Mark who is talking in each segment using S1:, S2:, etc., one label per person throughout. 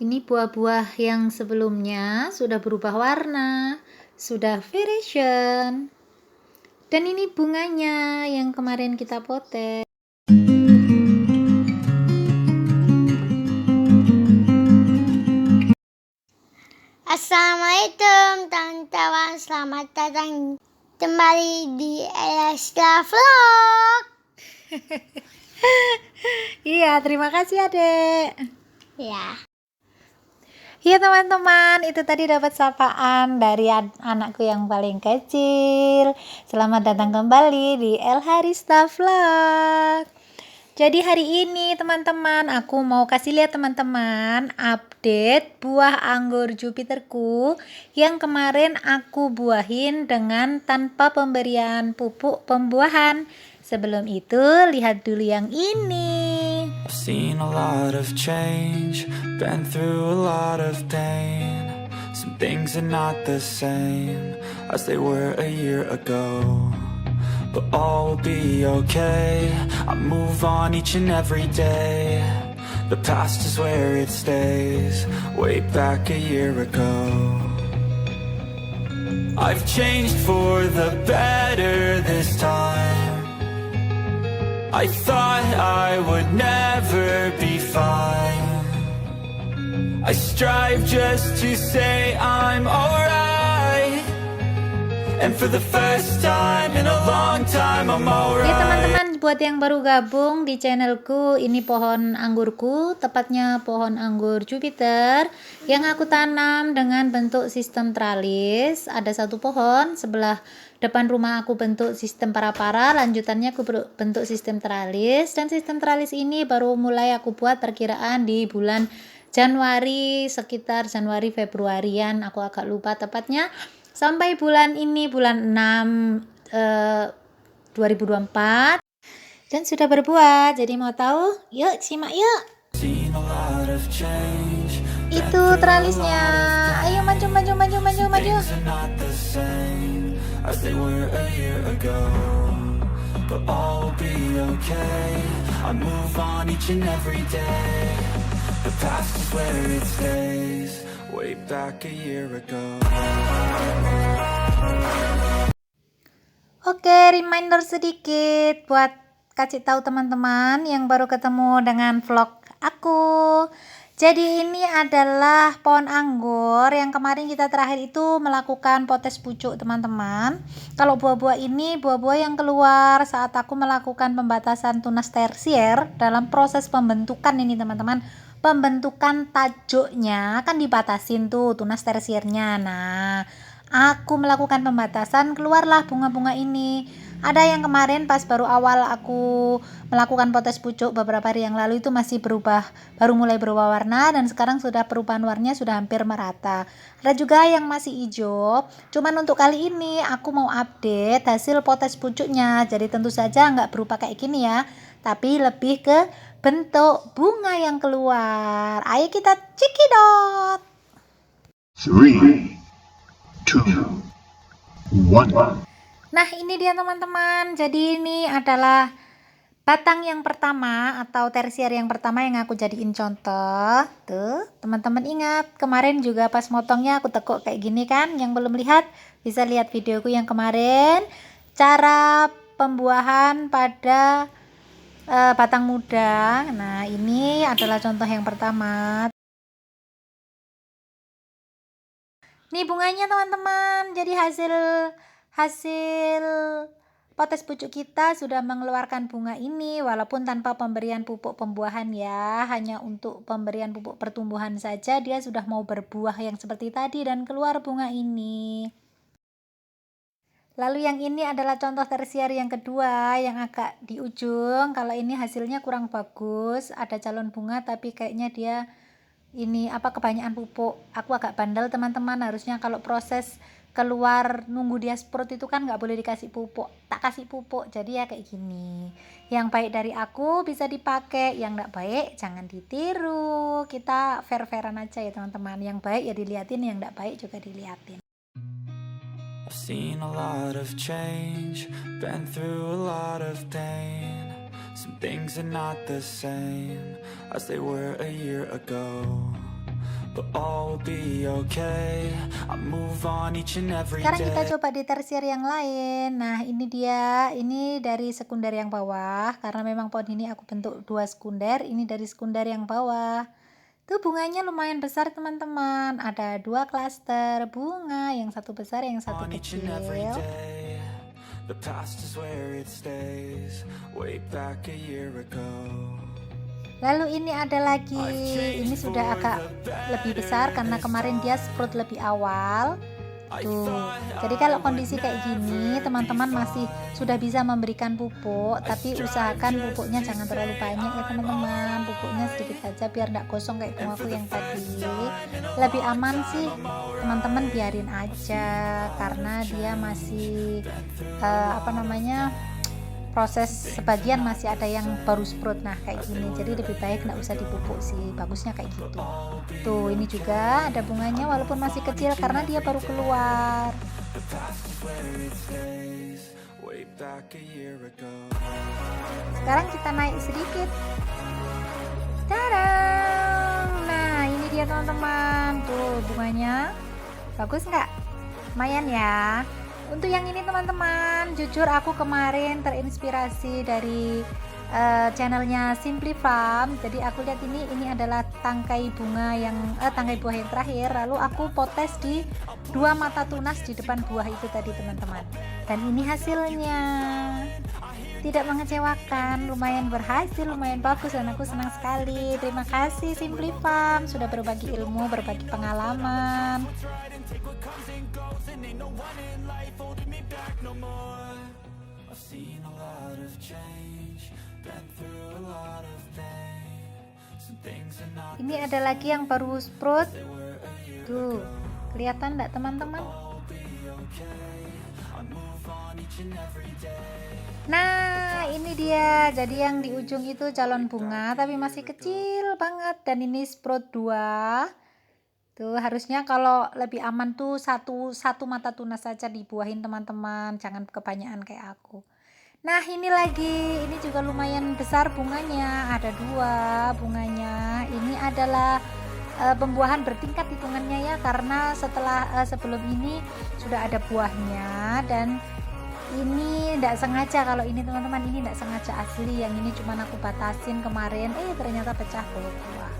S1: Ini buah-buah yang sebelumnya sudah berubah warna, sudah variation. Dan ini bunganya yang kemarin kita potret.
S2: Assalamualaikum teman-teman, selamat datang kembali di Elaska Vlog.
S1: Iya, terima kasih Adek.
S2: Ya,
S1: Iya teman-teman, itu tadi dapat sapaan dari anakku yang paling kecil. Selamat datang kembali di El Harista Vlog. Jadi hari ini teman-teman, aku mau kasih lihat teman-teman update buah anggur Jupiterku yang kemarin aku buahin dengan tanpa pemberian pupuk pembuahan. Sebelum itu, lihat dulu yang ini.
S3: I've seen a lot of change, been through a lot of pain. Some things are not the same as they were a year ago, but all will be okay. I move on each and every day. The past is where it stays, way back a year ago. I've changed for the better this time. I thought I would never be fine. I strive just to say I'm alright, and for the first time in a long time I'm alright.
S1: Ya teman-teman, buat yang baru gabung di channelku, ini pohon anggurku, tepatnya pohon anggur Jupiter yang aku tanam dengan bentuk sistem tralis. Ada satu pohon sebelah depan rumah aku bentuk sistem para-para, lanjutannya aku bentuk sistem tralis, dan sistem tralis ini baru mulai aku buat perkiraan di bulan Januari, sekitar Januari Februarian, aku agak lupa tepatnya, sampai bulan ini bulan 6 2024 dan sudah berbuah. Jadi mau tahu? Yuk simak yuk. Itu tralisnya. Ayo maju maju maju maju maju.
S3: As they were a year ago, but all will be okay. I move on each and every day. The past is where it stays, way back a year ago.
S1: Oke, reminder sedikit buat kasih tahu teman-teman yang baru ketemu dengan vlog aku. Jadi ini adalah pohon anggur yang kemarin kita terakhir itu melakukan potes pucuk teman-teman. Kalau buah-buah ini buah-buah yang keluar saat aku melakukan pembatasan tunas tersier dalam proses pembentukan ini teman-teman. Pembentukan tajuknya kan dibatasin tuh tunas tersiernya. Nah, aku melakukan pembatasan, keluarlah bunga-bunga ini. Ada yang kemarin pas baru awal aku melakukan potes pucuk beberapa hari yang lalu itu masih berubah, baru mulai berubah warna, dan sekarang sudah perubahan warnanya sudah hampir merata. Ada juga yang masih hijau. Cuman untuk kali ini aku mau update hasil potes pucuknya. Jadi tentu saja nggak berupa kayak gini ya, tapi lebih ke bentuk bunga yang keluar. Ayo kita cekidot.
S4: 3, 2, 1.
S1: Nah ini dia teman-teman, jadi ini adalah batang yang pertama atau tersier yang pertama yang aku jadiin contoh. Tuh teman-teman ingat kemarin juga pas motongnya aku tekuk kayak gini kan. Yang belum lihat bisa lihat videoku yang kemarin, cara pembuahan pada batang muda. Nah ini adalah contoh yang pertama. Nih bunganya teman-teman, jadi hasil potes pucuk kita sudah mengeluarkan bunga ini walaupun tanpa pemberian pupuk pembuahan ya, hanya untuk pemberian pupuk pertumbuhan saja dia sudah mau berbuah yang seperti tadi dan keluar bunga ini. Lalu yang ini adalah contoh tersier yang kedua yang agak di ujung. Kalau ini hasilnya kurang bagus, ada calon bunga tapi kayaknya dia ini kebanyakan pupuk. Aku agak bandel teman-teman, harusnya kalau proses keluar nunggu dia sprout itu kan nggak boleh dikasih pupuk, tak kasih pupuk, jadi ya kayak gini. Yang baik dari aku bisa dipakai, yang nggak baik jangan ditiru. Kita fair-fairan aja ya teman-teman, yang baik ya diliatin, yang nggak baik juga diliatin.
S3: I've seen a lot of change, been through a lot of pain. Some things are not the same as they were a year ago, but all will be okay. I move on each and every
S1: Sekarang kita
S3: day.
S1: coba di tersier yang lain. Nah, ini dia, ini dari sekunder yang bawah. Karena memang pohon ini aku bentuk 2 sekunder, ini dari sekunder yang bawah. Tuh bunganya lumayan besar teman-teman. Ada 2 klaster bunga, yang satu besar, yang satu
S3: On each and
S1: kecil.
S3: every day. The past is where it stays. Way back a year ago.
S1: Lalu ini ada lagi, ini sudah agak lebih besar karena kemarin dia sprout lebih awal. Tuh, jadi kalau kondisi kayak gini teman-teman masih sudah bisa memberikan pupuk, tapi usahakan pupuknya jangan terlalu banyak ya teman-teman, pupuknya sedikit saja biar nggak gosong kayak bungaku yang tadi. Lebih aman sih teman-teman biarin aja karena dia masih proses sebagian masih ada yang baru sprout. Nah kayak gini, jadi lebih baik nggak usah dipupuk sih, bagusnya kayak gitu. Tuh ini juga ada bunganya walaupun masih kecil karena dia baru keluar. Sekarang kita naik sedikit. Tadang! Nah ini dia teman-teman, tuh bunganya bagus nggak? Lumayan ya. Untuk yang ini teman-teman, jujur aku kemarin terinspirasi dari channelnya Simply Farm. Jadi aku lihat ini adalah tangkai buah yang terakhir. Lalu aku potes di 2 mata tunas di depan buah itu tadi teman-teman. Dan ini hasilnya. Tidak mengecewakan, lumayan berhasil, lumayan bagus dan aku senang sekali. Terima kasih Simply Farm sudah berbagi ilmu, berbagi pengalaman. Ini ada lagi yang baru sprout. Tuh, kelihatan enggak teman-teman? Nah, ini dia. Jadi yang di ujung itu calon bunga tapi masih kecil banget dan ini sprout 2. Tuh, harusnya kalau lebih aman tuh satu mata tunas saja dibuahin teman-teman, jangan kebanyakan kayak aku. Nah, ini lagi. Ini juga lumayan besar bunganya. Ada 2 bunganya. Ini adalah pembuahan bertingkat hitungannya ya, karena sebelum ini sudah ada buahnya dan ini tidak sengaja. Kalau ini teman-teman, ini tidak sengaja asli, yang ini cuma aku batasin kemarin, ternyata pecah buah.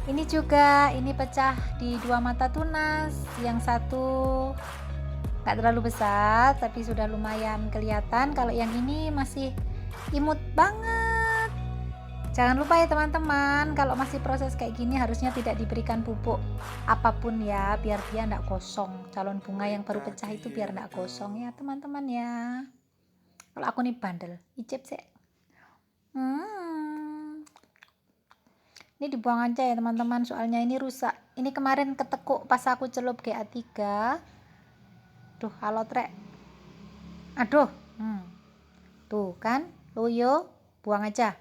S1: Ini juga, ini pecah di 2 mata tunas, yang satu nggak terlalu besar tapi sudah lumayan kelihatan, kalau yang ini masih imut banget. Jangan lupa ya teman-teman, kalau masih proses kayak gini harusnya tidak diberikan pupuk apapun ya, biar dia enggak kosong. Calon bunga yang baru pecah itu biar enggak kosong ya teman-teman ya. Kalau aku nih bandel, icip sih. Ini dibuang aja ya teman-teman, soalnya ini rusak. Ini kemarin ketekuk pas aku celup GA3. Duh, halo trek. Aduh. Tuh kan, loyo, buang aja.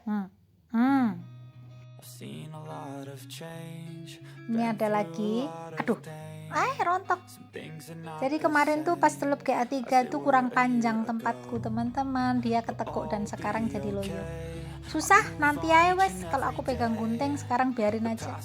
S1: Ini ada lagi. Aduh, rontok. Jadi kemarin tuh pas celup GA3 tuh kurang panjang tempatku teman-teman, dia ketekuk dan sekarang jadi loyo. Susah, nanti aja wes. Kalau aku pegang gunting, sekarang biarin aja.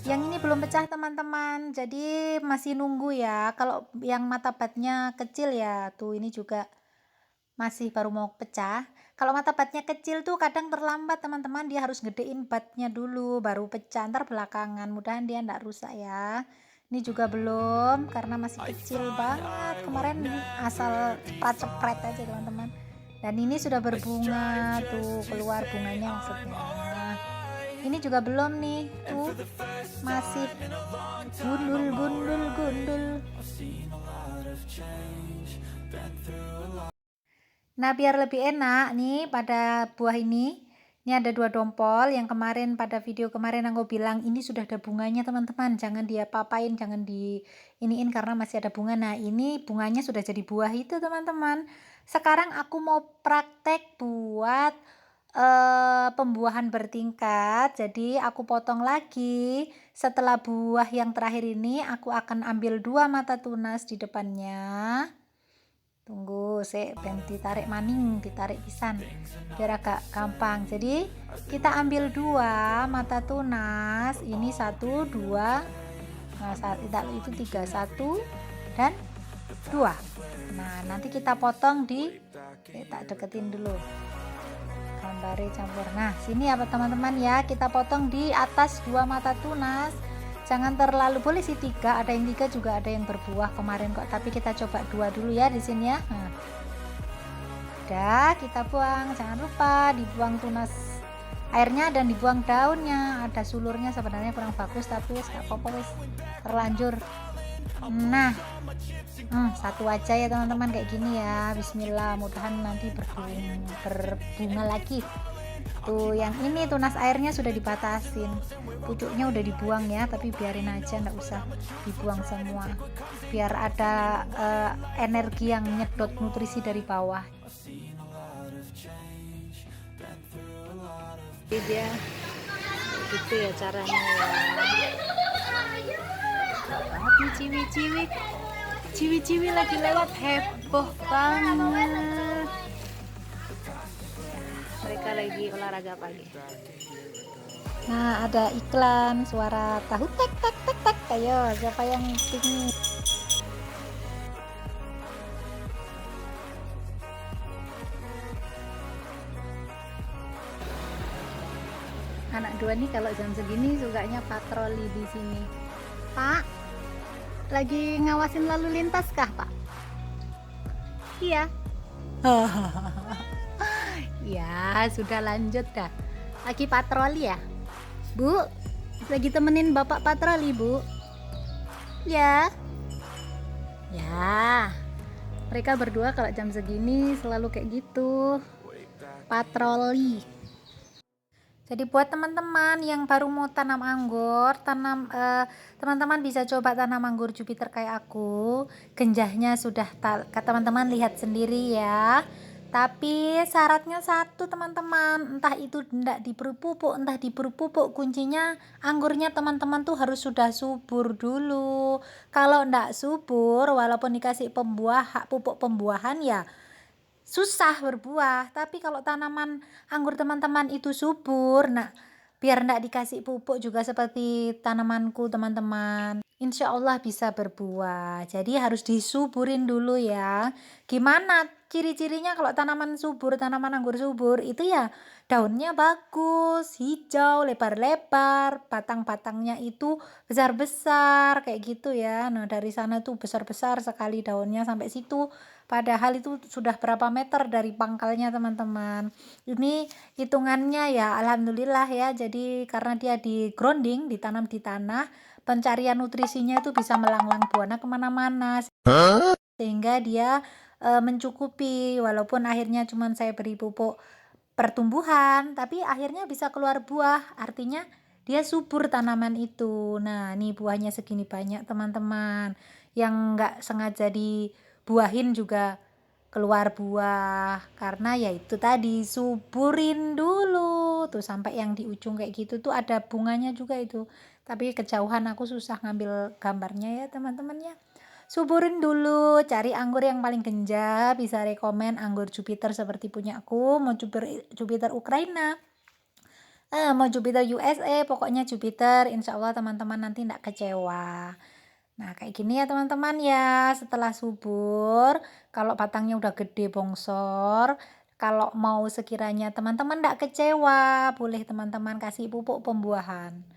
S1: Yang ini belum pecah teman-teman, jadi masih nunggu ya. Kalau yang mata batnya kecil ya, tuh ini juga masih baru mau pecah. Kalau mata batnya kecil tuh kadang terlambat teman-teman, dia harus gedein batnya dulu baru pecah, ntar belakangan. Mudahan dia nggak rusak ya. Ini juga belum karena masih kecil banget, kemarin asal cepret aja teman-teman. Dan ini sudah berbunga, tuh keluar bunganya maksudnya. Ini juga belum nih, tuh masih gundul. Nah, biar lebih enak nih pada buah ini ada 2 dompol. Yang kemarin pada video kemarin aku bilang ini sudah ada bunganya teman-teman, jangan diapa-apain, jangan diiniin karena masih ada bunga. Nah, ini bunganya sudah jadi buah itu teman-teman. Sekarang aku mau praktek buat pembuahan bertingkat. Jadi aku potong lagi. Setelah buah yang terakhir ini aku akan ambil 2 mata tunas di depannya. Tunggu. sik ben ditarik maning, ditarik pisan biar agak gampang. Jadi kita ambil 2 mata tunas, ini 1 2, nah saat itu 3 1 dan 2. Nah nanti kita potong di tak deketin dulu gambarnya campur. Nah sini apa teman-teman ya, kita potong di atas 2 mata tunas, jangan terlalu, boleh sih 3, ada yang 3 juga ada yang berbuah kemarin kok, tapi kita coba 2 dulu ya di sini ya. Nah, udah kita buang, jangan lupa dibuang tunas airnya dan dibuang daunnya, ada sulurnya sebenarnya kurang bagus tapi gak apa-apa wis terlanjur. Nah satu aja ya teman-teman kayak gini ya, bismillah, mudahan nanti berbunga lagi. Tuh yang ini tunas airnya sudah dibatasin, pucuknya udah dibuang ya, tapi biarin aja, nggak usah dibuang semua biar ada energi yang nyedot nutrisi dari bawah. Jadi dia gitu ya caranya ya. Ciwi-ciwi lagi lewat, heboh banget. Mereka lagi olahraga pagi. Nah ada iklan suara tahu tek tek tek tek, ayo siapa yang pingin? Anak 2 nih kalau jam segini sukanya patroli di sini. Pak, lagi ngawasin lalu lintas kah Pak? Iya. Ya sudah lanjut dah. Lagi patroli ya Bu? Lagi temenin bapak patroli Bu? Ya. Ya, mereka berdua kalau jam segini selalu kayak gitu, patroli. Jadi buat teman-teman yang baru mau tanam anggur, teman-teman bisa coba tanam anggur Jupiter kayak aku. Genjahnya sudah teman-teman lihat sendiri ya. Tapi syaratnya satu teman-teman, entah itu enggak diberi pupuk, entah diberi pupuk, kuncinya anggurnya teman-teman tuh harus sudah subur dulu. Kalau enggak subur, walaupun dikasih pupuk pembuahan ya susah berbuah. Tapi kalau tanaman anggur teman-teman itu subur, nah biar enggak dikasih pupuk juga seperti tanamanku teman-teman, insya Allah bisa berbuah. Jadi harus disuburin dulu ya. Gimana ciri-cirinya kalau tanaman anggur subur itu ya daunnya bagus, hijau, lebar-lebar, batang-batangnya itu besar-besar kayak gitu ya. Nah dari sana tuh besar-besar sekali daunnya sampai situ, padahal itu sudah berapa meter dari pangkalnya teman-teman. Ini hitungannya ya alhamdulillah ya, jadi karena dia di grounding, ditanam di tanah, pencarian nutrisinya itu bisa melanglang buana kemana-mana sehingga dia mencukupi. Walaupun akhirnya cuman saya beri pupuk pertumbuhan, tapi akhirnya bisa keluar buah, artinya dia subur tanaman itu. Nah nih buahnya segini banyak teman-teman, yang nggak sengaja dibuahin juga keluar buah karena ya itu tadi suburin dulu tuh. Sampai yang di ujung kayak gitu tuh ada bunganya juga itu, tapi kejauhan aku susah ngambil gambarnya ya teman-teman ya. Suburin dulu, cari anggur yang paling genjah, bisa rekomen anggur Jupiter seperti punya aku, mau Jupiter Ukraina, mau Jupiter USA, pokoknya Jupiter, insya Allah teman-teman nanti tidak kecewa. Nah kayak gini ya teman-teman ya. Setelah subur, kalau batangnya udah gede bongsor, kalau mau sekiranya teman-teman tidak kecewa, boleh teman-teman kasih pupuk pembuahan.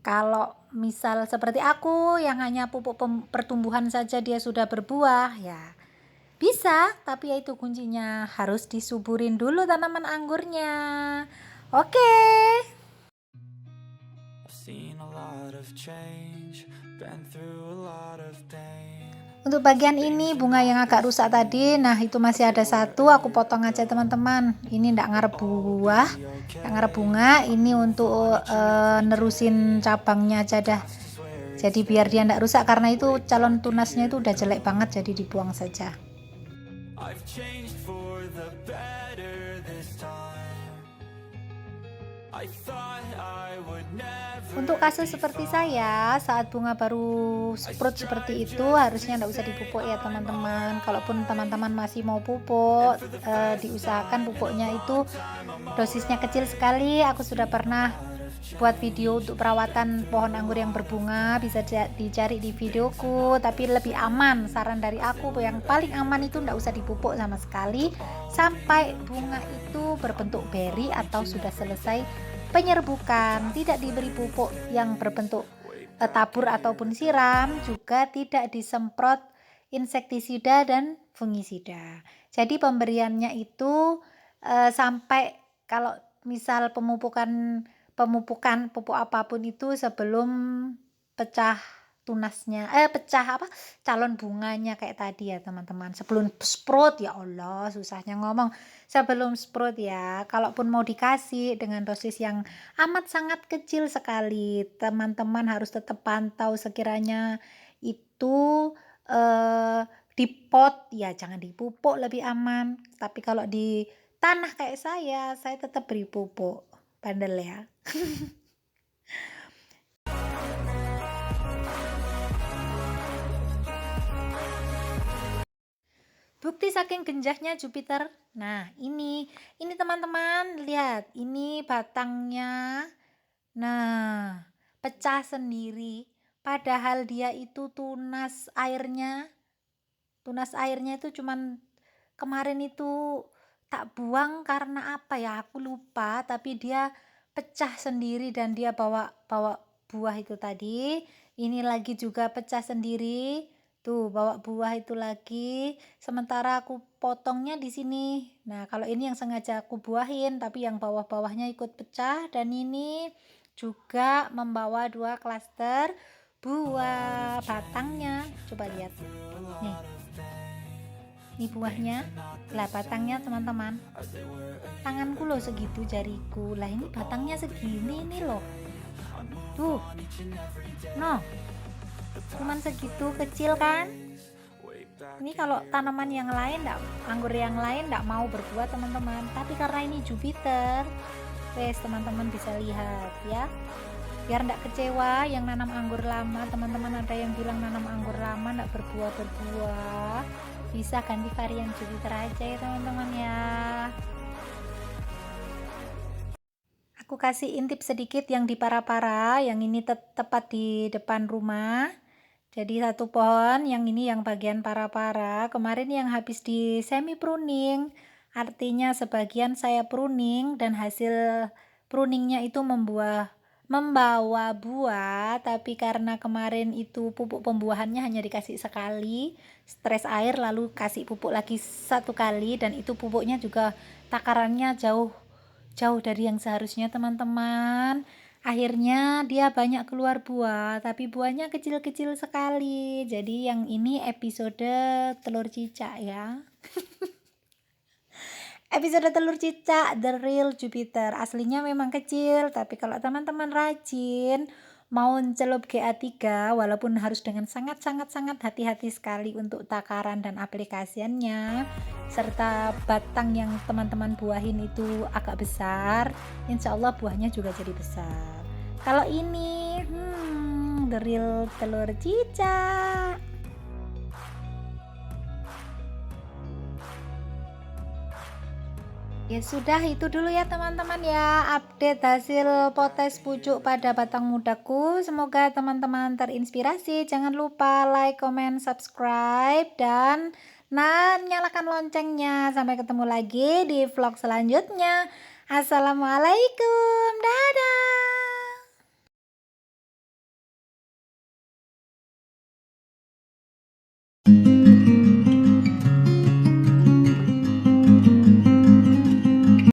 S1: Kalau misal seperti aku yang hanya pupuk pertumbuhan saja dia sudah berbuah ya bisa, tapi ya itu kuncinya harus disuburin dulu tanaman anggurnya. Oke. Untuk bagian ini bunga yang agak rusak tadi, nah itu masih ada satu, aku potong aja teman-teman. Ini ndak ngarep buah, ndak ngarep bunga, ini untuk nerusin cabangnya aja dah. Jadi biar dia ndak rusak, karena itu calon tunasnya itu udah jelek banget, jadi dibuang saja.
S3: I thought I would never.
S1: Untuk kasus seperti saya, saat bunga baru sprout seperti itu, harusnya nggak usah dipupuk ya teman-teman. Kalaupun teman-teman masih mau pupuk, diusahakan pupuknya itu dosisnya kecil sekali. Aku sudah pernah buat video untuk perawatan pohon anggur yang berbunga, bisa dicari di videoku. Tapi lebih aman, saran dari aku yang paling aman itu nggak usah dipupuk sama sekali sampai bunga itu berbentuk beri atau sudah selesai penyerbukan. Tidak diberi pupuk yang berbentuk tabur ataupun siram, juga tidak disemprot insektisida dan fungisida. Jadi pemberiannya itu sampai, kalau misal pupuk apapun itu sebelum pecah tunasnya, calon bunganya kayak tadi ya teman-teman. Sebelum sprout, ya Allah susahnya ngomong, sebelum sprout ya. Kalaupun mau dikasih dengan dosis yang amat sangat kecil sekali, teman-teman harus tetap pantau sekiranya itu di pot ya jangan dipupuk, lebih aman. Tapi kalau di tanah kayak saya tetap beri pupuk, bandel ya. Bukti saking genjahnya Jupiter. Nah, ini teman-teman lihat, ini batangnya. Nah, pecah sendiri. Padahal dia itu tunas airnya itu cuman kemarin itu tak buang karena apa ya, aku lupa, tapi dia pecah sendiri dan dia bawa buah itu tadi. Ini lagi juga pecah sendiri. Tuh, bawa buah itu lagi. Sementara aku potongnya di sini. Nah, kalau ini yang sengaja aku buahin, tapi yang bawah-bawahnya ikut pecah. Dan ini juga membawa 2 klaster buah batangnya. Coba lihat. Nih. Ini buahnya. Lah batangnya teman-teman. Tanganku loh segitu jariku. Lah ini batangnya segini nih loh. Tuh. No. Cuman segitu kecil kan. Ini kalau tanaman yang lain, anggur yang lain enggak mau berbuah teman-teman, tapi karena ini Jupiter, wes teman-teman bisa lihat ya, biar enggak kecewa yang nanam anggur lama. Teman-teman ada yang bilang nanam anggur lama enggak berbuah, bisa ganti varian Jupiter aja ya teman-teman ya. Aku kasih intip sedikit yang di para-para, yang ini tepat di depan rumah. Jadi satu pohon, yang ini yang bagian para-para, kemarin yang habis di semi pruning, artinya sebagian saya pruning dan hasil pruningnya itu membawa buah, tapi karena kemarin itu pupuk pembuahannya hanya dikasih sekali, stres air lalu kasih pupuk lagi 1 kali, dan itu pupuknya juga takarannya jauh dari yang seharusnya teman-teman. Akhirnya dia banyak keluar buah, tapi buahnya kecil-kecil sekali. Jadi yang ini episode telur cicak ya. Episode telur cicak The Real Jupiter. Aslinya memang kecil, tapi kalau teman-teman rajin mau celup GA3, walaupun harus dengan sangat hati-hati sekali untuk takaran dan aplikasiannya, serta batang yang teman-teman buahin itu agak besar, insya Allah buahnya juga jadi besar. Kalau ini The Real telur cicak. Ya sudah, itu dulu ya teman-teman ya, update hasil potes pucuk pada batang mudaku. Semoga teman-teman terinspirasi. Jangan lupa like, comment, subscribe, dan nyalakan loncengnya. Sampai ketemu lagi di vlog selanjutnya. Assalamualaikum, dadah.